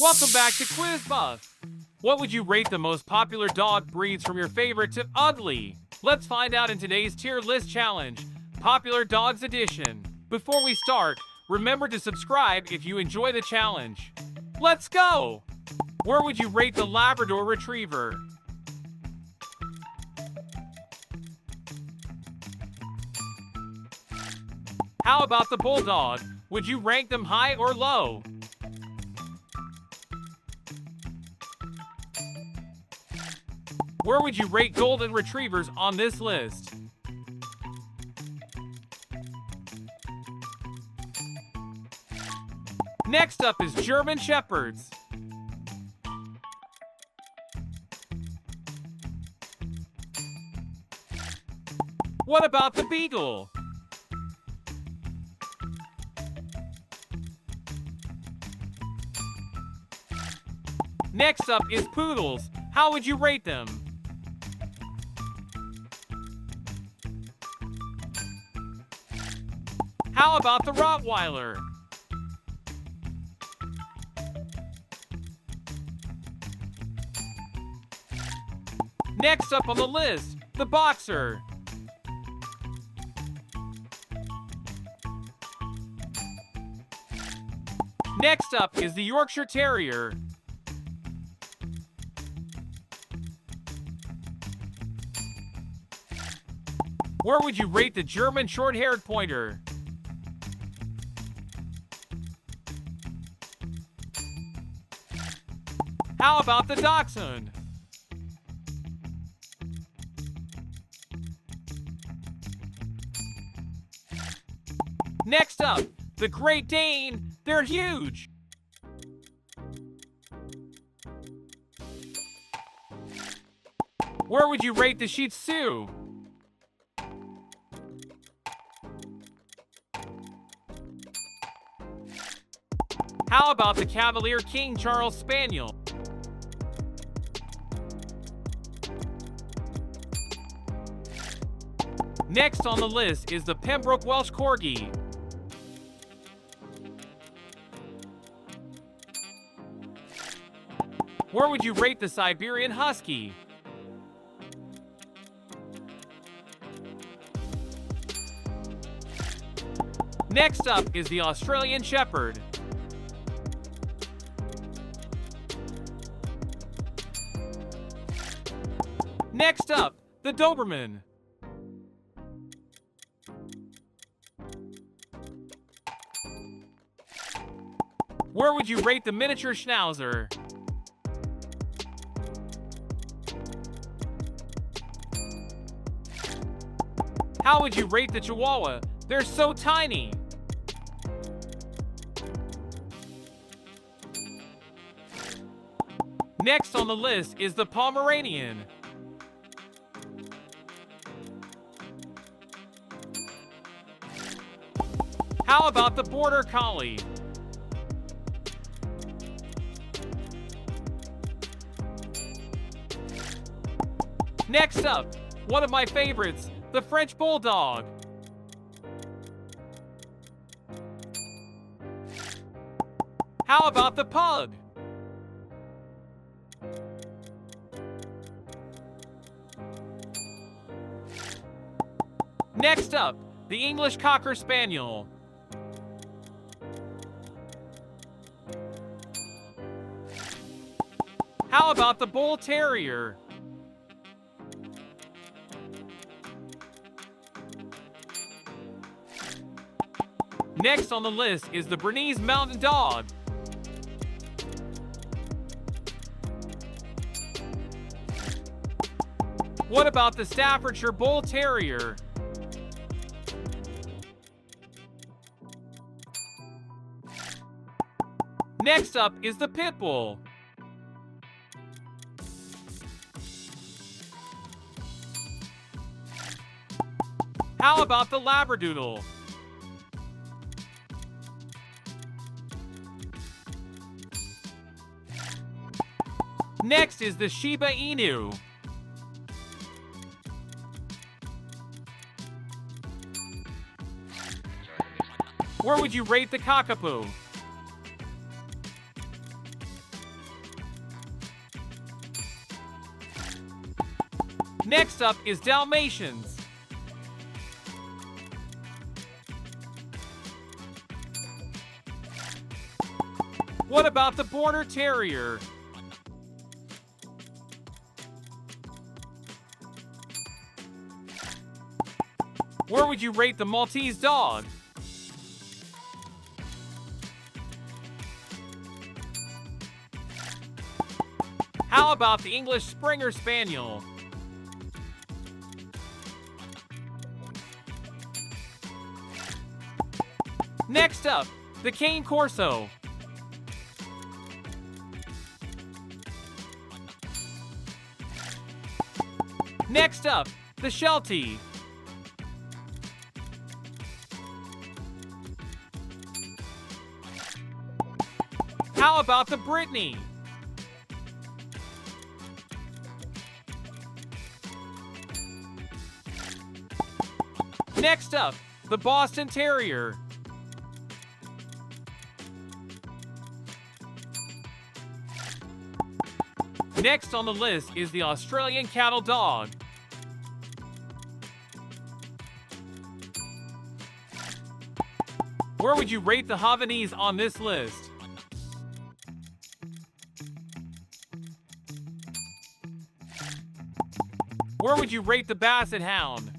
Welcome back to Quiz Buff. What would you rate the most popular dog breeds from your favorite to ugly? Let's find out in today's tier list challenge, Popular Dogs Edition. Before we start, remember to subscribe if you enjoy the challenge. Let's go! Where would you rate the Labrador Retriever? How about the Bulldog? Would you rank them high or low? Where would you rate Golden Retrievers on this list? Next up is German Shepherds. What about the Beagle? Next up is Poodles. How would you rate them? How about the Rottweiler? Next up on the list, the Boxer. Next up is the Yorkshire Terrier. Where would you rate the German Short-Haired Pointer? How about the Dachshund? Next up, the Great Dane. They're huge. Where would you rate the Shih Tzu? How about the Cavalier King Charles Spaniel? Next on the list is the Pembroke Welsh Corgi. Where would you rate the Siberian Husky? Next up is the Australian Shepherd. Next up, the Doberman. Where would you rate the miniature Schnauzer? How would you rate the Chihuahua? They're so tiny. Next on the list is the Pomeranian. How about the Border Collie? Next up, one of my favorites, the French Bulldog. How about the Pug? Next up, the English Cocker Spaniel. How about the Bull Terrier? Next on the list is the Bernese Mountain Dog. What about the Staffordshire Bull Terrier? Next up is the Pit Bull. How about the Labradoodle? Next is the Shiba Inu. Where would you rate the Cockapoo? Next up is Dalmatians. What about the Border Terrier? Where would you rate the Maltese dog? How about the English Springer Spaniel? Next up, the Cane Corso. Next up, the Sheltie. How about the Brittany? Next up, the Boston Terrier. Next on the list is the Australian Cattle Dog. Where would you rate the Havanese on this list? Where would you rate the Basset Hound?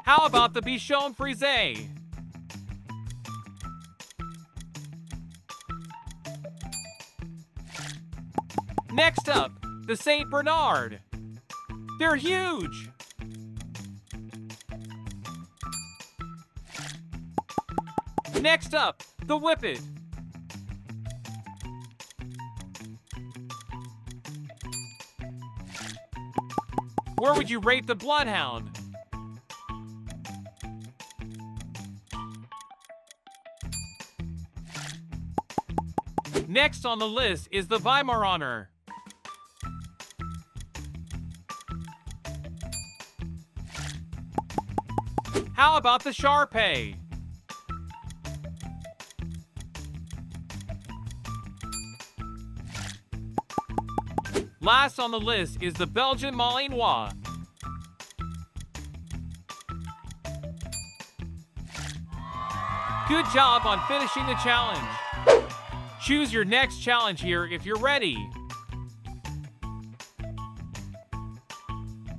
How about the Bichon Frise? Next up, the Saint Bernard. They're huge! Next up, the Whippet. Where would you rate the Bloodhound? Next on the list is the Weimaraner. How about the Shar-Pei? Last on the list is the Belgian Malinois. Good job on finishing the challenge. Choose your next challenge here if you're ready.